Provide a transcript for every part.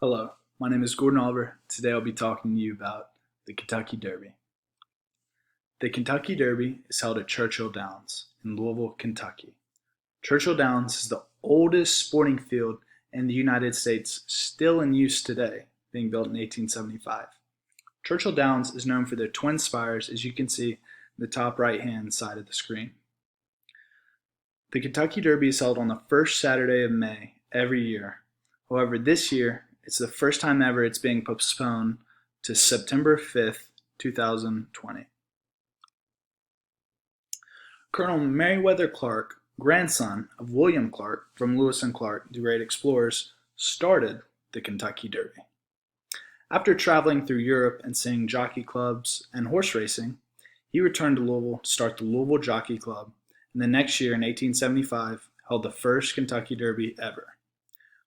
Hello, my name is Gordon Oliver. Today I'll be talking to you about the Kentucky Derby. The Kentucky Derby is held at Churchill Downs in Louisville, Kentucky. Churchill Downs is the oldest sporting field in the United States still in use today, being built in 1875. Churchill Downs is known for their twin spires, as you can see in the top right-hand side of the screen. The Kentucky Derby is held on the first Saturday of May every year. However, this year, it's the first time ever it's being postponed to September 5th, 2020. Colonel Meriwether Clark, grandson of William Clark from Lewis and Clark, the great explorers, started the Kentucky Derby. After traveling through Europe and seeing jockey clubs and horse racing, he returned to Louisville to start the Louisville Jockey Club, and the next year in 1875 held the first Kentucky Derby ever.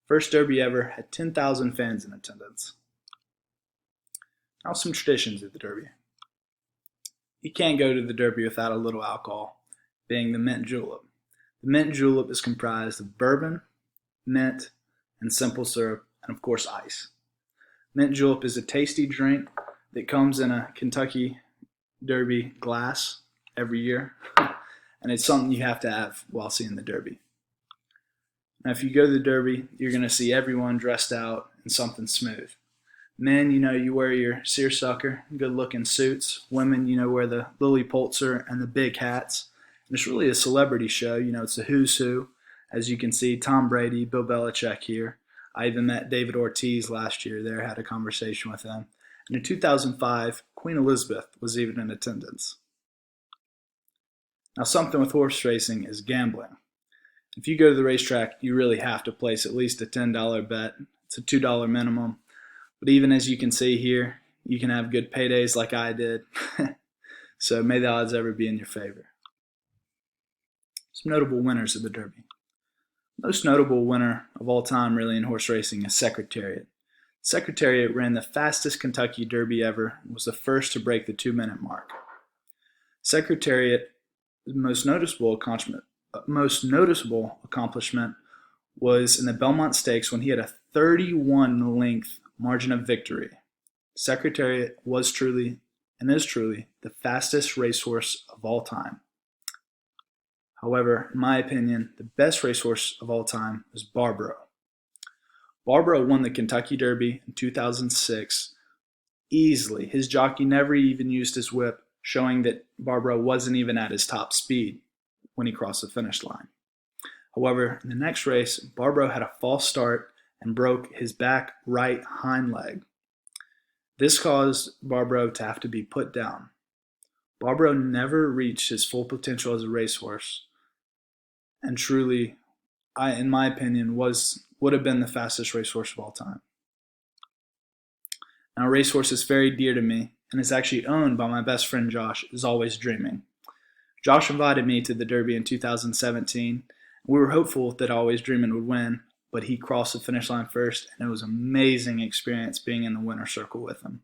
First Derby ever had 10,000 fans in attendance. Now some traditions of the Derby. You can't go to the Derby without a little alcohol, being the mint julep. The mint julep is comprised of bourbon, mint, and simple syrup, and of course ice. Mint julep is a tasty drink that comes in a Kentucky Derby glass every year, and it's something you have to have while seeing the Derby. Now, if you go to the Derby, you're going to see everyone dressed out in something smooth. Men, you wear your seersucker, good-looking suits. Women, wear the Lily Pulitzer and the big hats. And it's really a celebrity show. It's a who's who. As you can see, Tom Brady, Bill Belichick here. I even met David Ortiz last year there, had a conversation with him. And in 2005, Queen Elizabeth was even in attendance. Now, something with horse racing is gambling. If you go to the racetrack, you really have to place at least a $10 bet. It's a $2 minimum. But even as you can see here, you can have good paydays like I did. So may the odds ever be in your favor. Some notable winners of the Derby. Most notable winner of all time really in horse racing is Secretariat. Secretariat ran the fastest Kentucky Derby ever and was the first to break the 2-minute mark. Secretariat's most noticeable accomplishment was in the Belmont Stakes when he had a 31-length margin of victory. Secretariat was truly and is truly the fastest racehorse of all time. However, in my opinion, the best racehorse of all time was Barbaro. Barbaro won the Kentucky Derby in 2006 easily. His jockey never even used his whip, showing that Barbaro wasn't even at his top speed when he crossed the finish line. However, in the next race, Barbaro had a false start and broke his back right hind leg. This caused Barbaro to have to be put down. Barbaro never reached his full potential as a racehorse, and truly, in my opinion, would have been the fastest racehorse of all time. Now, a racehorse is very dear to me and is actually owned by my best friend Josh, is Always Dreaming. Josh invited me to the Derby in 2017. We were hopeful that Always Dreaming would win, but he crossed the finish line first, and it was an amazing experience being in the winner's circle with him.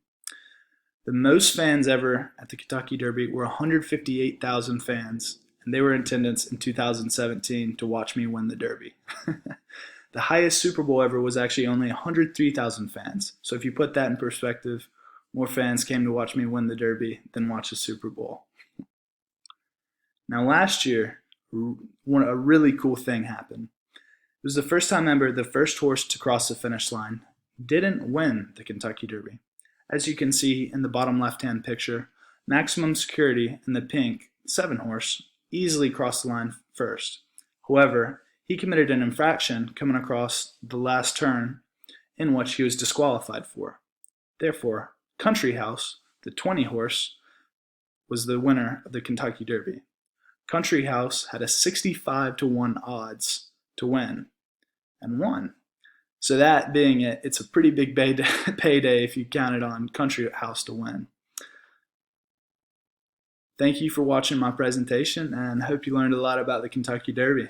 The most fans ever at the Kentucky Derby were 158,000 fans, and they were in attendance in 2017 to watch me win the Derby. The highest Super Bowl ever was actually only 103,000 fans. So if you put that in perspective, more fans came to watch me win the Derby than watch the Super Bowl. Now, last year, a really cool thing happened. It was the first time ever the first horse to cross the finish line didn't win the Kentucky Derby. As you can see in the bottom left-hand picture, Maximum Security in the pink 7-horse easily crossed the line first. However, he committed an infraction coming across the last turn in which he was disqualified for. Therefore, Country House, the 20-horse, was the winner of the Kentucky Derby. Country House had a 65-1 odds to win and won. So that being it, it's a pretty big payday if you counted on Country House to win. Thank you for watching my presentation, and I hope you learned a lot about the Kentucky Derby.